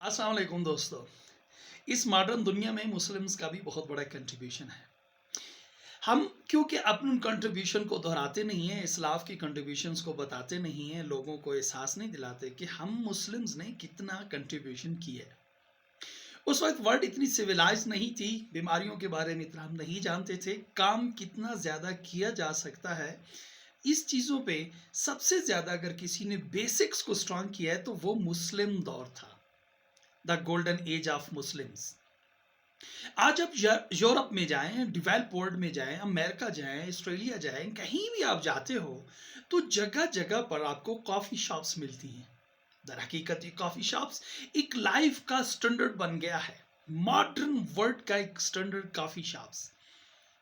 अस्सलाम वालेकुम दोस्तों। इस मॉडर्न दुनिया में मुस्लिम्स का भी बहुत बड़ा कंट्रीब्यूशन है। हम क्योंकि अपने उन कंट्रीब्यूशन को दोहराते नहीं हैं, इस्लाफ की कंट्रीब्यूशंस को बताते नहीं हैं, लोगों को एहसास नहीं दिलाते कि हम मुस्लिम्स ने कितना कंट्रीब्यूशन किया है। उस वक्त वर्ल्ड इतनी सिविलाइज नहीं थी, बीमारियों के बारे में इतना हम नहीं जानते थे, काम कितना ज़्यादा किया जा सकता है इस चीज़ों पे सबसे ज़्यादा अगर किसी ने बेसिक्स को स्ट्रांग किया है तो वो मुस्लिम दौर था, the golden age of Muslims. आज आप यूरोप में जाएं, डेवलप वर्ल्ड में जाएं, अमेरिका जाएं, ऑस्ट्रेलिया जाएं, कहीं भी आप जाते हो तो जगह जगह पर आपको कॉफ़ी शॉप्स मिलती हैं। दर हकीकत ये कॉफ़ी शॉप्स एक लाइफ का स्टैंडर्ड बन गया है, मॉडर्न वर्ल्ड का एक स्टैंडर्ड कॉफ़ी शॉप्स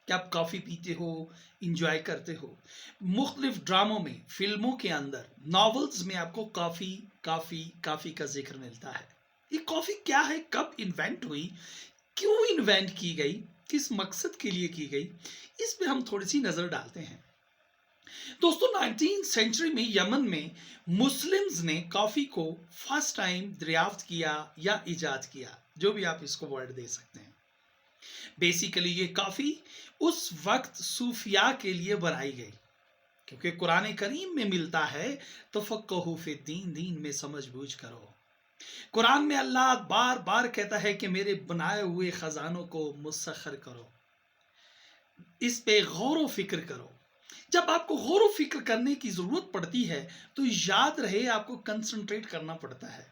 कि आप कॉफ़ी पीते हो, इंजॉय करते हो। मुख्तलिफ ड्रामों में, फिल्मों के अंदर, नॉवेल्स में आपको कॉफ़ी कॉफ़ी कॉफ़ी का जिक्र मिलता है। ये कॉफ़ी क्या है, कब इन्वेंट हुई, क्यों इन्वेंट की गई, किस मकसद के लिए की गई, इस पे हम थोड़ी सी नज़र डालते हैं। दोस्तों 19th सेंचुरी में यमन में मुस्लिम्स ने कॉफ़ी को फर्स्ट टाइम दरियाफ्त किया या इजाद किया, जो भी आप इसको वर्ड दे सकते हैं। बेसिकली ये कॉफ़ी उस वक्त सूफिया के लिए बनाई गई, क्योंकि कुरान करीम में मिलता है तो फ़क़्हू फ़िद्दीन, दीन में समझ बूझ करो। कुरान में अल्लाह बार बार कहता है कि मेरे बनाए हुए ख़जानों को मुसख्खर करो, इस पे गौर व फिक्र करो। जब आपको गौर व फिक्र करने की ज़रूरत पड़ती है तो याद रहे आपको कंसंट्रेट करना पड़ता है,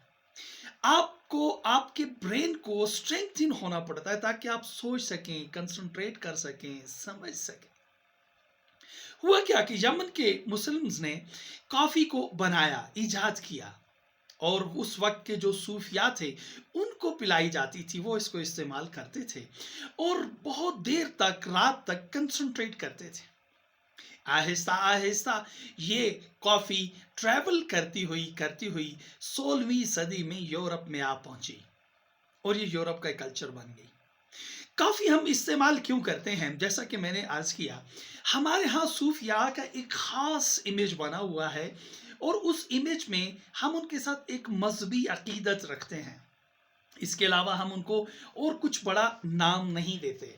आपको आपके ब्रेन को स्ट्रेंथन होना पड़ता है ताकि आप सोच सकें, कंसंट्रेट कर सकें, समझ सकें। हुआ क्या कि यमन के मुस्लिम्स ने कॉफ़ी को बनाया, ईजाद किया और उस वक्त के जो सूफिया थे उनको पिलाई जाती थी, वो इसको इस्तेमाल करते थे और बहुत देर तक, रात तक कंसंट्रेट करते थे। आहिस्ता आहिस्ता ये कॉफ़ी ट्रैवल करती हुई 16वीं सदी में यूरोप में आ पहुंची और ये यूरोप का कल्चर बन गई। कॉफ़ी हम इस्तेमाल क्यों करते हैं, जैसा कि मैंने अर्ज़ किया, हमारे यहाँ सूफिया का एक ख़ास इमेज बना हुआ है और उस इमेज में हम उनके साथ एक मजहबी अकीदत रखते हैं। इसके अलावा हम उनको और कुछ बड़ा नाम नहीं देते।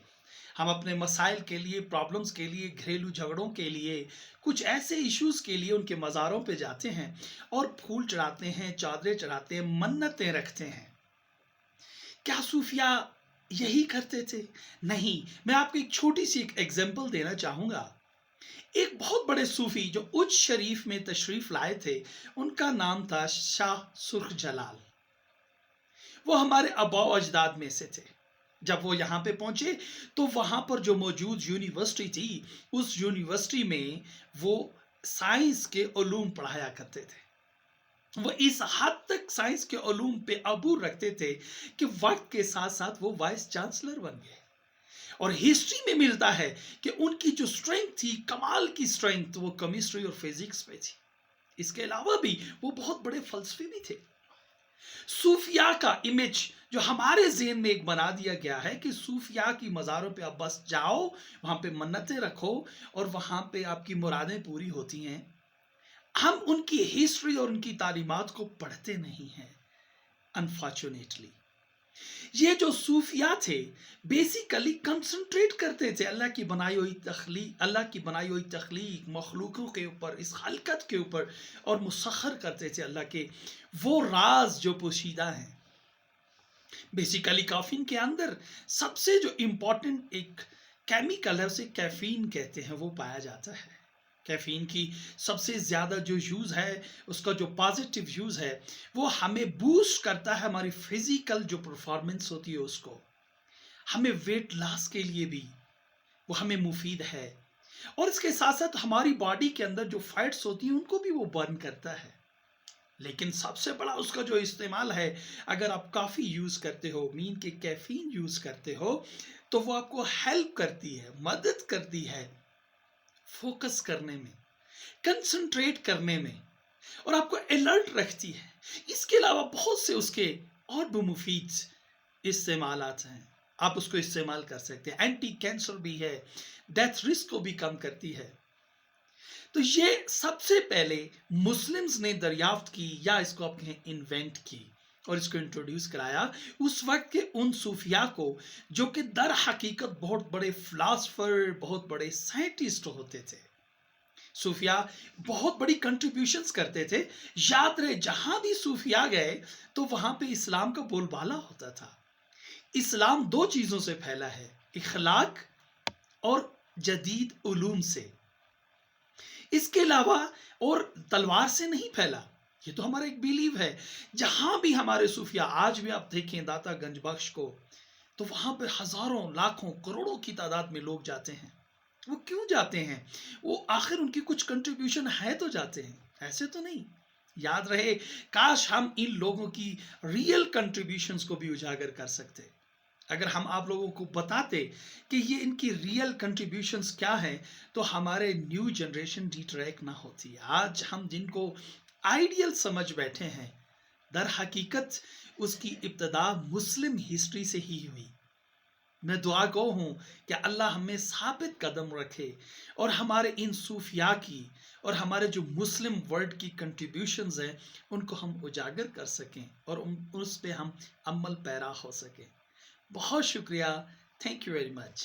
हम अपने मसाइल के लिए, प्रॉब्लम्स के लिए, घरेलू झगड़ों के लिए, कुछ ऐसे इश्यूज़ के लिए उनके मज़ारों पे जाते हैं और फूल चढ़ाते हैं, चादरें चढ़ाते हैं, मन्नतें रखते हैं। क्या सूफिया यही करते थे? नहीं, मैं आपको एक छोटी सी एक एग्जाम्पल देना चाहूँगा। एक बहुत बड़े सूफी जो उच्च शरीफ में तशरीफ लाए थे, उनका नाम था शाह सुर्ख जलाल। वो हमारे आबा अजदाद में से थे। जब वो यहाँ पे पहुंचे तो वहाँ पर जो मौजूद यूनिवर्सिटी थी, उस यूनिवर्सिटी में वो साइंस के उलूम पढ़ाया करते थे। वो इस हद तक साइंस के उलूम पे अबूर रखते थे कि वक्त के साथ साथ वो वाइस चांसलर बन गए। और हिस्ट्री में मिलता है कि उनकी जो स्ट्रेंथ थी, कमाल की स्ट्रेंथ, वो केमिस्ट्री और फिजिक्स पे थी। इसके अलावा भी वो बहुत बड़े फलसफी भी थे। सूफिया का इमेज जो हमारे ज़हन में एक बना दिया गया है कि सूफिया की मज़ारों पे आप बस जाओ, वहाँ पे मन्नतें रखो और वहाँ पे आपकी मुरादें पूरी होती हैं। हम उनकी हिस्ट्री और उनकी तालीमात को पढ़ते नहीं हैं, अनफॉर्चुनेटली। ये जो सूफिया थे बेसिकली कंसंट्रेट करते थे अल्लाह की बनाई हुई तख्लीक, अल्लाह की बनाई हुई तख्लीक, मखलूकों के ऊपर, इस खलकत के ऊपर, और मुसख्खर करते थे अल्लाह के वो राज जो पोशीदा हैं। बेसिकली कॉफ़ीन के अंदर सबसे जो इम्पोर्टेंट एक केमिकल है उसे कैफीन कहते हैं, वो पाया जाता है। कैफीन की सबसे ज़्यादा जो यूज़ है, उसका जो पॉजिटिव यूज़ है, वो हमें बूस्ट करता है, हमारी फिज़िकल जो परफॉर्मेंस होती है उसको, हमें वेट लॉस के लिए भी वो हमें मुफीद है और इसके साथ साथ हमारी बॉडी के अंदर जो फैट्स होती हैं उनको भी वो बर्न करता है। लेकिन सबसे बड़ा उसका जो इस्तेमाल है, अगर आप काफ़ी यूज़ करते हो, मीन के कैफीन यूज़ करते हो, तो वो आपको हेल्प करती है, मदद करती है फोकस करने में, कंसंट्रेट करने में और आपको अलर्ट रखती है। इसके अलावा बहुत से उसके और भी मुफीद इस्तेमालात हैं, आप उसको इस्तेमाल कर सकते हैं। एंटी कैंसर भी है, डेथ रिस्क को भी कम करती है। तो ये सबसे पहले मुस्लिम्स ने दरियाफ्त की या इसको आप कहें इन्वेंट की। اور اس کو انٹروڈیوس کرایا اس وقت کے ان صوفیاء کو جو کہ در حقیقت بہت بڑے فلاسفر، بہت بڑے سائنٹسٹ ہوتے تھے. صوفیاء بہت بڑی کنٹریبیوشنز کرتے تھے. یاد رہے جہاں بھی صوفیاء گئے تو وہاں پہ اسلام کا بول بالا ہوتا تھا. اسلام دو چیزوں سے پھیلا ہے، اخلاق اور جدید علوم سے. اس کے علاوہ اور تلوار سے نہیں پھیلا. یہ تو ہمارا ایک بیلیو ہے. جہاں بھی ہمارے صوفیاء، آج بھی آپ دیکھیں داتا گنج بخش کو، تو وہاں پہ ہزاروں، لاکھوں، کروڑوں کی تعداد میں لوگ جاتے ہیں. وہ کیوں جاتے ہیں؟ وہ آخر ان کی کچھ کنٹریبیوشن ہے تو جاتے ہیں، ایسے تو نہیں. یاد رہے کاش ہم ان لوگوں کی ریئل کنٹریبیوشنز کو بھی اجاگر کر سکتے. اگر ہم آپ لوگوں کو بتاتے کہ یہ ان کی ریئل کنٹریبیوشنز کیا ہیں تو ہمارے نیو جنریشن ڈی ٹریک نہ ہوتی. آج ہم جن کو آئیڈیل سمجھ بیٹھے ہیں، در حقیقت اس کی ابتدا مسلم ہسٹری سے ہی ہوئی. میں دعا گو ہوں کہ اللہ ہمیں ثابت قدم رکھے اور ہمارے ان صوفیاء کی اور ہمارے جو مسلم ورلڈ کی کنٹریبیوشنز ہیں ان کو ہم اجاگر کر سکیں اور اس پہ ہم عمل پیرا ہو سکیں. بہت شکریہ. Thank you very much.